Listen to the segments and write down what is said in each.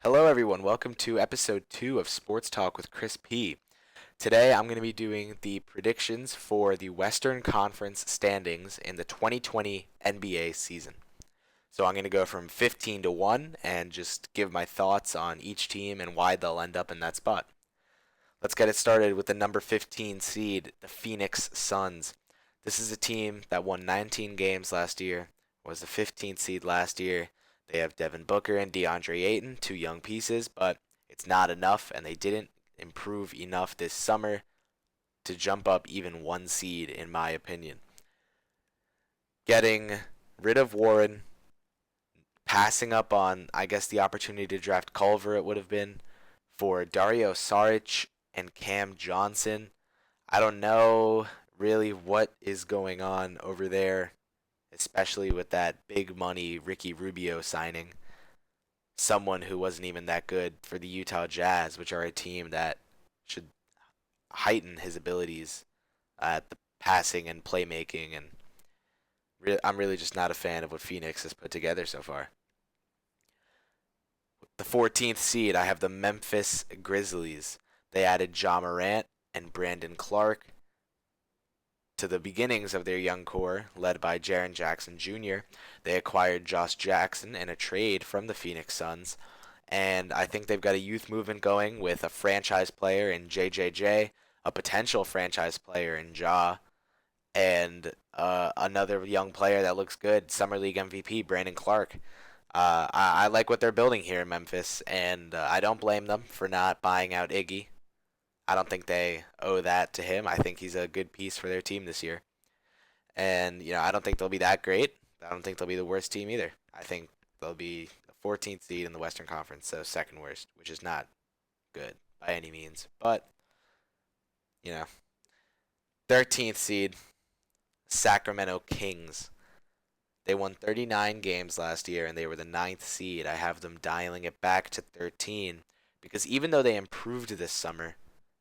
Hello, everyone. Welcome to episode 2 of Sports Talk with Chris P. Today, I'm going to be doing the predictions for the Western Conference standings in the 2020 NBA season. So, I'm going to go from 15 to 1 and just give my thoughts on each team and why they'll end up in that spot. Let's get it started with the number 15 seed, the Phoenix Suns. This is a team that won 19 games last year, was the 15th seed last year. They have Devin Booker and DeAndre Ayton, two young pieces, but it's not enough, and they didn't improve enough this summer to jump up even one seed, in my opinion. Getting rid of Warren, passing up on, I guess, the opportunity to draft Culver, it would have been, for Dario Saric and Cam Johnson. I don't know really what is going on over there, especially with that big money Ricky Rubio signing. Someone who wasn't even that good for the Utah Jazz, which are a team that should heighten his abilities at the passing and playmaking. And I'm really just not a fan of what Phoenix has put together so far. The 14th seed, I have the Memphis Grizzlies. They added Ja Morant and Brandon Clark to the beginnings of their young core, led by Jaren Jackson Jr. They acquired Josh Jackson in a trade from the Phoenix Suns, and I think they've got a youth movement going with a franchise player in JJJ, a potential franchise player in Ja, and another young player that looks good, Summer League MVP Brandon Clark. I like what they're building here in Memphis, and I don't blame them for not buying out Iggy. I don't think they owe that to him. I think he's a good piece for their team this year. And, I don't think they'll be that great. I don't think they'll be the worst team either. I think they'll be the 14th seed in the Western Conference, so second worst, which is not good by any means. But, you know, 13th seed, Sacramento Kings. They won 39 games last year, and they were the ninth seed. I have them dialing it back to 13 because even though they improved this summer,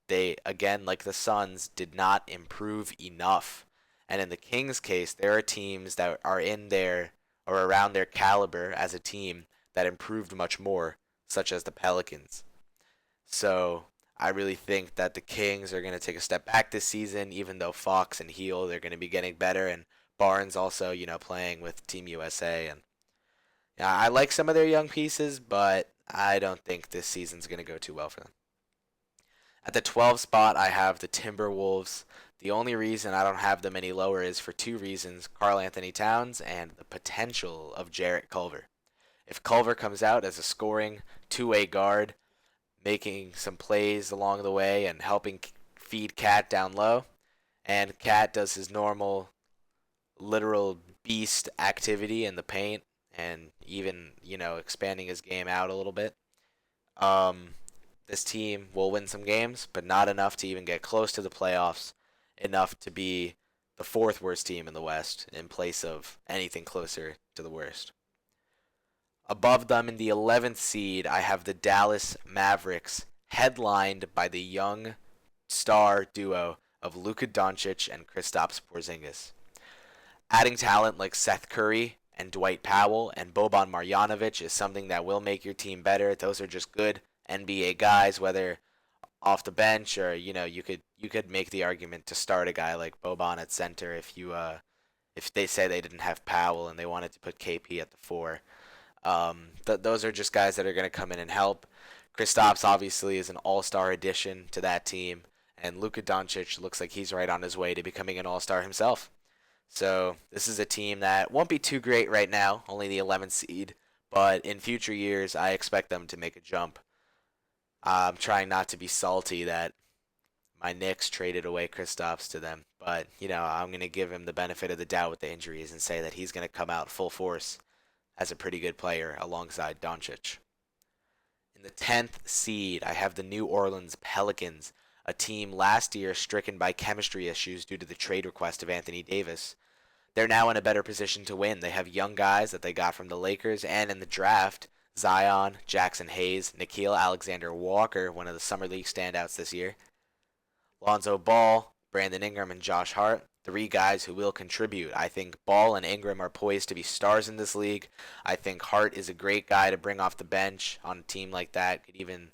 they, again, like the Suns, did not improve enough. And in the Kings' case, there are teams that are in there or around their caliber as a team that improved much more, such as the Pelicans. So I really think that the Kings are going to take a step back this season, even though Fox and Heel, they're going to be getting better. And Barnes also, playing with Team USA. And I like some of their young pieces, but I don't think this season's going to go too well for them. At the 12 spot, I have the Timberwolves. The only reason I don't have them any lower is for two reasons: Karl Anthony Towns and the potential of Jarrett Culver. If Culver comes out as a scoring two-way guard, making some plays along the way and helping feed Cat down low, and Cat does his normal literal beast activity in the paint and even, expanding his game out a little bit, um, this team will win some games, but not enough to even get close to the playoffs, enough to be the fourth worst team in the West in place of anything closer to the worst. Above them in the 11th seed, I have the Dallas Mavericks, headlined by the young star duo of Luka Doncic and Kristaps Porzingis. Adding talent like Seth Curry and Dwight Powell and Boban Marjanovic is something that will make your team better. Those are just good NBA guys, whether off the bench or you could make the argument to start a guy like Boban at center if they say they didn't have Powell and they wanted to put KP at the four. Those are just guys that are going to come in and help. Kristaps obviously is an all-star addition to that team, and Luka Doncic looks like he's right on his way to becoming an all-star himself. So this is a team that won't be too great right now, only the 11th seed, but in future years I expect them to make a jump. I'm trying not to be salty that my Knicks traded away Kristaps to them, but I'm going to give him the benefit of the doubt with the injuries and say that he's going to come out full force as a pretty good player alongside Doncic. In the 10th seed, I have the New Orleans Pelicans, a team last year stricken by chemistry issues due to the trade request of Anthony Davis. They're now in a better position to win. They have young guys that they got from the Lakers and in the draft: Zion, Jackson Hayes, Nickeil Alexander-Walker, one of the Summer League standouts this year, Lonzo Ball, Brandon Ingram, and Josh Hart. three guys who will contribute. I think Ball and Ingram are poised to be stars in this league. I think Hart is a great guy to bring off the bench on a team like that. Could even,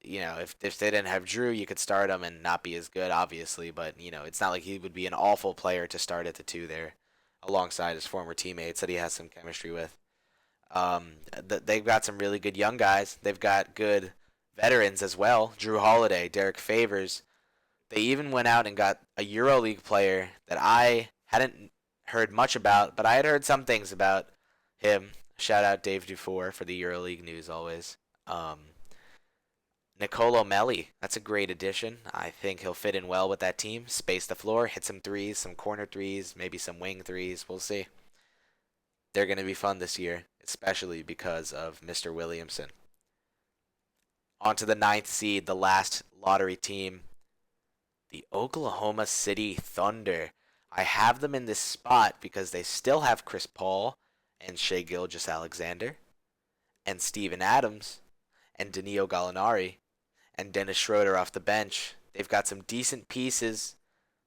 if they didn't have Drew, you could start him and not be as good, obviously. But it's not like he would be an awful player to start at the two there, alongside his former teammates that he has some chemistry with. They've got some really good young guys. They've got good veterans as well. Drew Holiday, Derek Favors. They even went out and got a EuroLeague player that I hadn't heard much about, but I had heard some things about him. Shout out Dave Dufour for the EuroLeague news always. Nicolo Melli, that's a great addition. I think he'll fit in well with that team. Space the floor, hit some threes, some corner threes, maybe some wing threes. We'll see. They're going to be fun this year, especially because of Mr. Williamson. On to the ninth seed, the last lottery team, the Oklahoma City Thunder. I have them in this spot because they still have Chris Paul and Shai Gilgeous-Alexander and Steven Adams and Danilo Gallinari and Dennis Schroeder off the bench. They've got some decent pieces,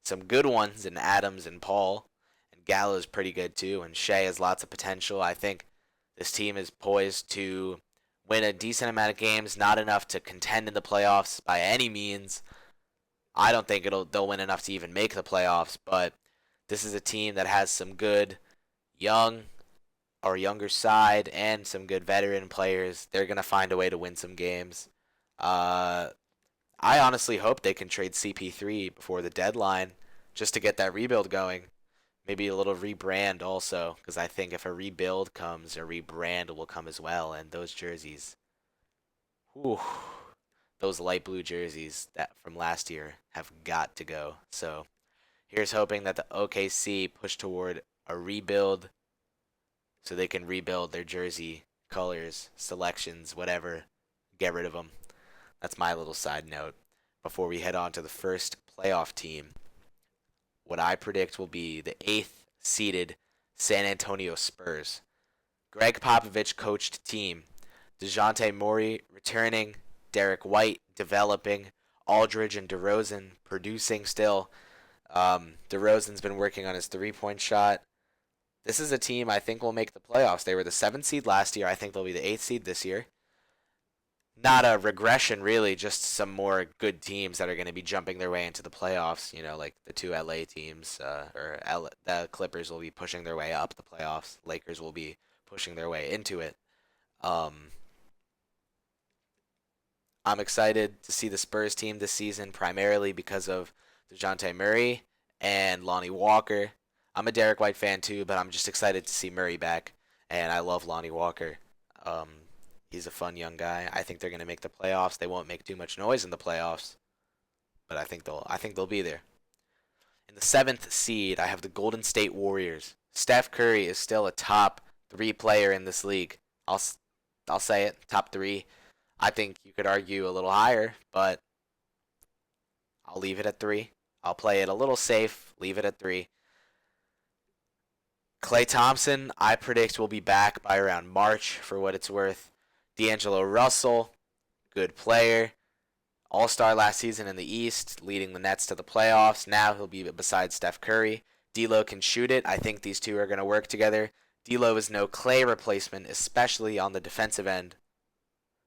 some good ones in Adams and Paul. And Gallo's pretty good too, and Shai has lots of potential. I think this team is poised to win a decent amount of games, not enough to contend in the playoffs by any means. I don't think they'll win enough to even make the playoffs, but this is a team that has some good young or younger side and some good veteran players. They're going to find a way to win some games. I honestly hope they can trade CP3 before the deadline just to get that rebuild going. Maybe a little rebrand also, because I think if a rebuild comes, a rebrand will come as well. And those jerseys, whew, those light blue jerseys that from last year have got to go. So here's hoping that the OKC push toward a rebuild so they can rebuild their jersey colors, selections, whatever. Get rid of them. That's my little side note. Before we head on to the first playoff team, what I predict will be the 8th seeded San Antonio Spurs. Greg Popovich coached team. DeJounte Murray returning. Derek White developing. Aldridge and DeRozan producing still. DeRozan's been working on his three-point shot. This is a team I think will make the playoffs. They were the 7th seed last year. I think they'll be the 8th seed this year. Not a regression, really, just some more good teams that are going to be jumping their way into the playoffs. Like the two LA teams, the Clippers will be pushing their way up the playoffs. Lakers will be pushing their way into it. I'm excited to see the Spurs team this season, primarily because of DeJounte Murray and Lonnie Walker. I'm a Derek White fan too, but I'm just excited to see Murray back, and I love Lonnie Walker. He's a fun young guy. I think they're going to make the playoffs. They won't make too much noise in the playoffs, but I think they'll be there. In the 7th seed, I have the Golden State Warriors. Steph Curry is still a top 3 player in this league. I'll say it, top 3. I think you could argue a little higher, but I'll leave it at 3. I'll play it a little safe, leave it at 3. Klay Thompson, I predict will be back by around March for what it's worth. D'Angelo Russell, good player. All-star last season in the East, leading the Nets to the playoffs. Now he'll be beside Steph Curry. D'Lo can shoot it. I think these two are going to work together. D'Lo is no Klay replacement, especially on the defensive end.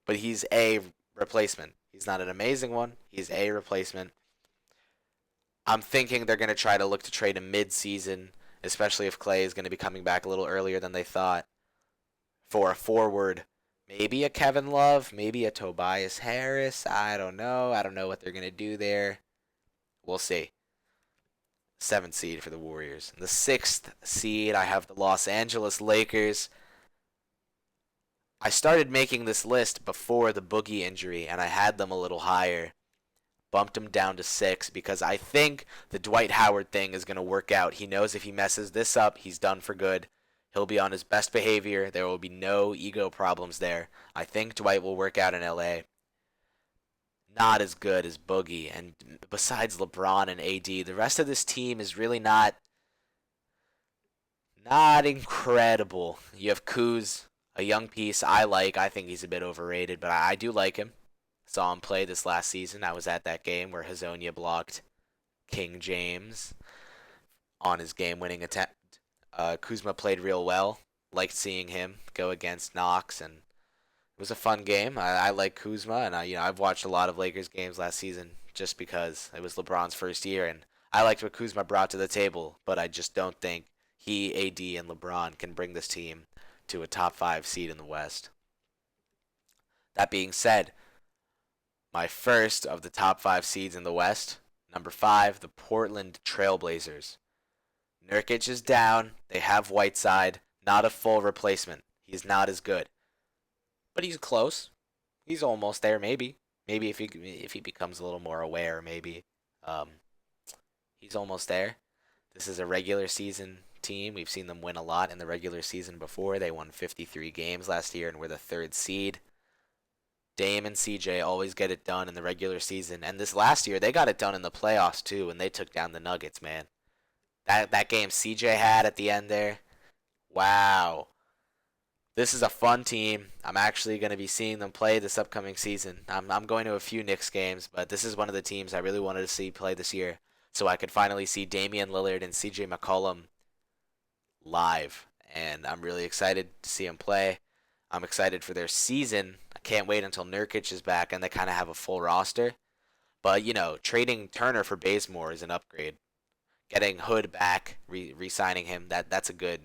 But he's a replacement. He's not an amazing one. He's a replacement. I'm thinking they're going to try to look to trade him mid-season, especially if Klay is going to be coming back a little earlier than they thought, for a forward. Maybe a Kevin Love, maybe a Tobias Harris. I don't know. I don't know what they're going to do there. We'll see. 7th seed for the Warriors. The 6th seed, I have the Los Angeles Lakers. I started making this list before the Boogie injury, and I had them a little higher. Bumped them down to 6 because I think the Dwight Howard thing is going to work out. He knows if he messes this up, he's done for good. He'll be on his best behavior. There will be no ego problems there. I think Dwight will work out in LA. Not as good as Boogie. And besides LeBron and AD, the rest of this team is really not incredible. You have Kuz, a young piece I like. I think he's a bit overrated, but I do like him. Saw him play this last season. I was at that game where Hazonia blocked King James. on his game-winning attempt. Kuzma played real well. Liked seeing him go against Knox, and it was a fun game. I like Kuzma, and I've watched a lot of Lakers games last season just because it was LeBron's first year, and I liked what Kuzma brought to the table. But I just don't think he, AD, and LeBron can bring this team to a top five seed in the West. That being said, my first of the top five seeds in the West, number five, the Portland Trailblazers. Nurkic is down. They have Whiteside, not a full replacement. He's not as good, but he's close. He's almost there. Maybe, if he becomes a little more aware, maybe. Um, he's almost there. This is a regular season team. We've seen them win a lot in the regular season before. They won 53 games last year and were the third seed. Dame and CJ always get it done in the regular season, and this last year they got it done in the playoffs too, and they took down the Nuggets, man. That game CJ had at the end there, wow. This is a fun team. I'm actually going to be seeing them play this upcoming season. I'm going to a few Knicks games, but this is one of the teams I really wanted to see play this year, so I could finally see Damian Lillard and CJ McCollum live, and I'm really excited to see them play. I'm excited for their season. I can't wait until Nurkic is back and they kind of have a full roster. But trading Turner for Bazemore is an upgrade. Getting Hood back, re-signing him, that's a good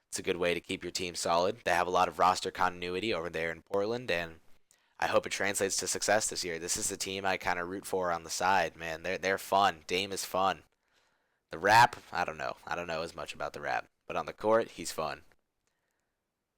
it's a good way to keep your team solid. They have a lot of roster continuity over there in Portland, and I hope it translates to success this year. This is the team I kind of root for on the side, man. They're fun. Dame is fun. The rap, I don't know. I don't know as much about the rap, but on the court, he's fun.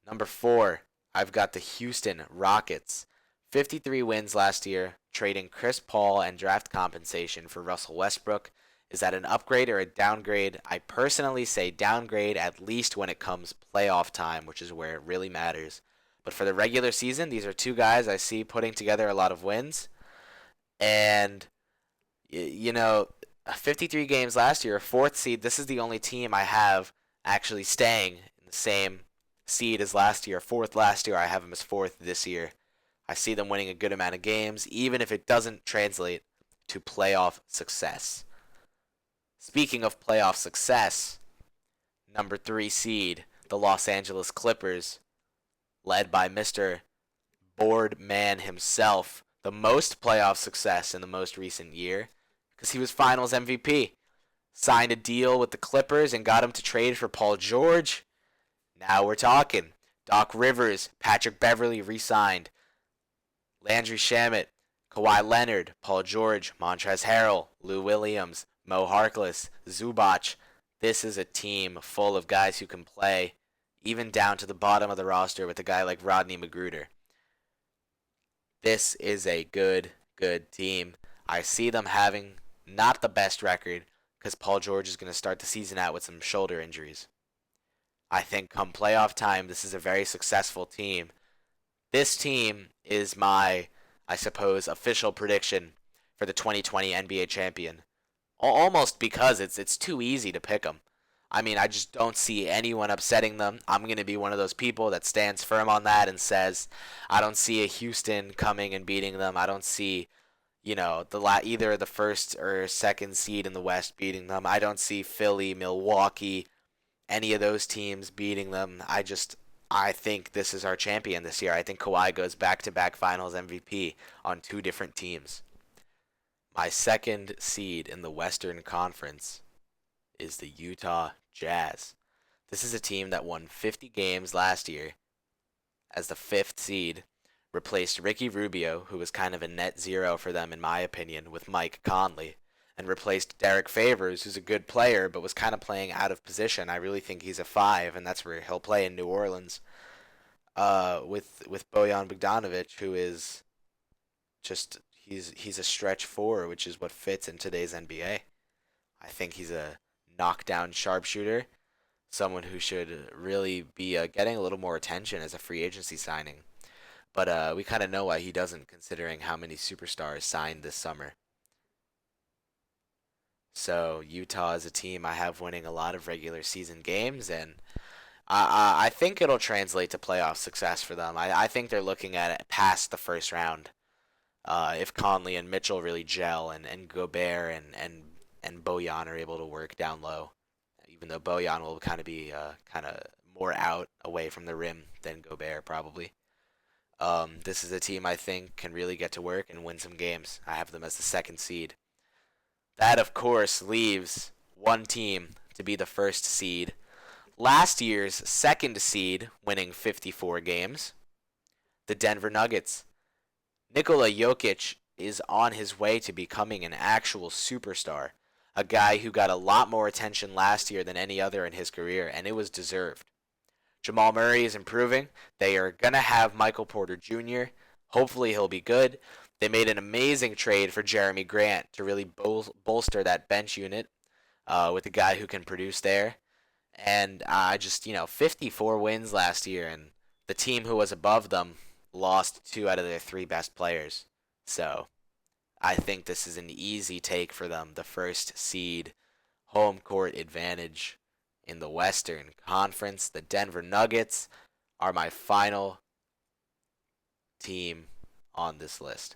Number four, I've got the Houston Rockets. 53 wins last year, trading Chris Paul and draft compensation for Russell Westbrook. Is that an upgrade or a downgrade? I personally say downgrade, at least when it comes playoff time, which is where it really matters. But for the regular season, these are two guys I see putting together a lot of wins. And, 53 games last year, a fourth seed. This is the only team I have actually staying in the same seed as last year. Fourth last year, I have them as fourth this year. I see them winning a good amount of games, even if it doesn't translate to playoff success. Speaking of playoff success, number three seed, the Los Angeles Clippers, led by Mr. Board Man himself, the most playoff success in the most recent year, because he was Finals MVP. Signed a deal with the Clippers and got him to trade for Paul George. Now we're talking. Doc Rivers, Patrick Beverley re-signed. Landry Shamet, Kawhi Leonard, Paul George, Montrezl Harrell, Lou Williams, Mo Harkless, Zubac. This is a team full of guys who can play, even down to the bottom of the roster with a guy like Rodney Magruder. This is a good team. I see them having not the best record because Paul George is going to start the season out with some shoulder injuries. I think come playoff time, this is a very successful team. This team is my, I suppose, official prediction for the 2020 NBA champion. Almost because it's too easy to pick them. I mean, I just don't see anyone upsetting them. I'm going to be one of those people that stands firm on that and says, I don't see a Houston coming and beating them. I don't see, either the first or second seed in the West beating them. I don't see Philly, Milwaukee, any of those teams beating them. I think this is our champion this year. I think Kawhi goes back-to-back Finals MVP on two different teams. My second seed in the Western Conference is the Utah Jazz. This is a team that won 50 games last year as the fifth seed, replaced Ricky Rubio, who was kind of a net zero for them in my opinion, with Mike Conley, and replaced Derek Favors, who's a good player but was kind of playing out of position. I really think he's a five, and that's where he'll play in New Orleans. With Bojan Bogdanovic, who is just he's a stretch four, which is what fits in today's NBA. I think he's a knockdown sharpshooter, someone who should really be getting a little more attention as a free agency signing. But we kind of know why he doesn't, considering how many superstars signed this summer. So Utah is a team I have winning a lot of regular season games, and I think it'll translate to playoff success for them. I think they're looking at it past the first round. If Conley and Mitchell really gel, and Gobert and Bojan are able to work down low. even though Bojan will kind of be kind of more out away from the rim than Gobert probably. This is a team I think can really get to work and win some games. I have them as the second seed. That, of course, leaves one team to be the first seed. Last year's second seed, winning 54 games, the Denver Nuggets. Nikola Jokic is on his way to becoming an actual superstar, a guy who got a lot more attention last year than any other in his career, and it was deserved. Jamal Murray is improving. They are going to have Michael Porter Jr. Hopefully he'll be good. They made an amazing trade for Jeremy Grant to really bolster that bench unit with a guy who can produce there. And I just, 54 wins last year, and the team who was above them lost two out of their three best players. So I think this is an easy take for them. The first seed, home court advantage in the Western Conference. The Denver Nuggets are my final team on this list.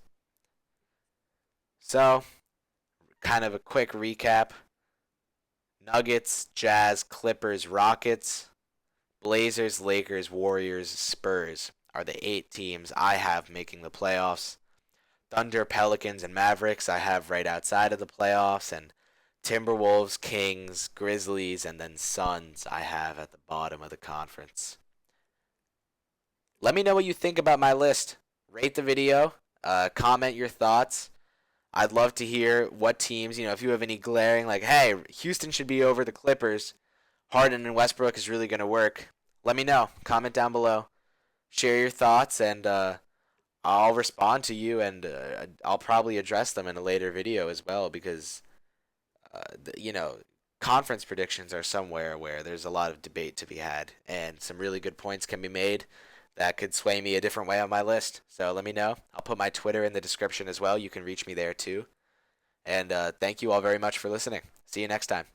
So, kind of a quick recap. Nuggets, Jazz, Clippers, Rockets, Blazers, Lakers, Warriors, Spurs are the 8 teams I have making the playoffs. Thunder, Pelicans, and Mavericks I have right outside of the playoffs, and Timberwolves, Kings, Grizzlies, and then Suns I have at the bottom of the conference. Let me know what you think about my list. Rate the video, comment your thoughts. I'd love to hear what teams, if you have any glaring, like, hey, Houston should be over the Clippers. Harden and Westbrook is really going to work. Let me know. Comment down below. Share your thoughts, and I'll respond to you, and I'll probably address them in a later video as well, because, conference predictions are somewhere where there's a lot of debate to be had, and some really good points can be made that could sway me a different way on my list. So let me know. I'll put my Twitter in the description as well. You can reach me there too. And thank you all very much for listening. See you next time.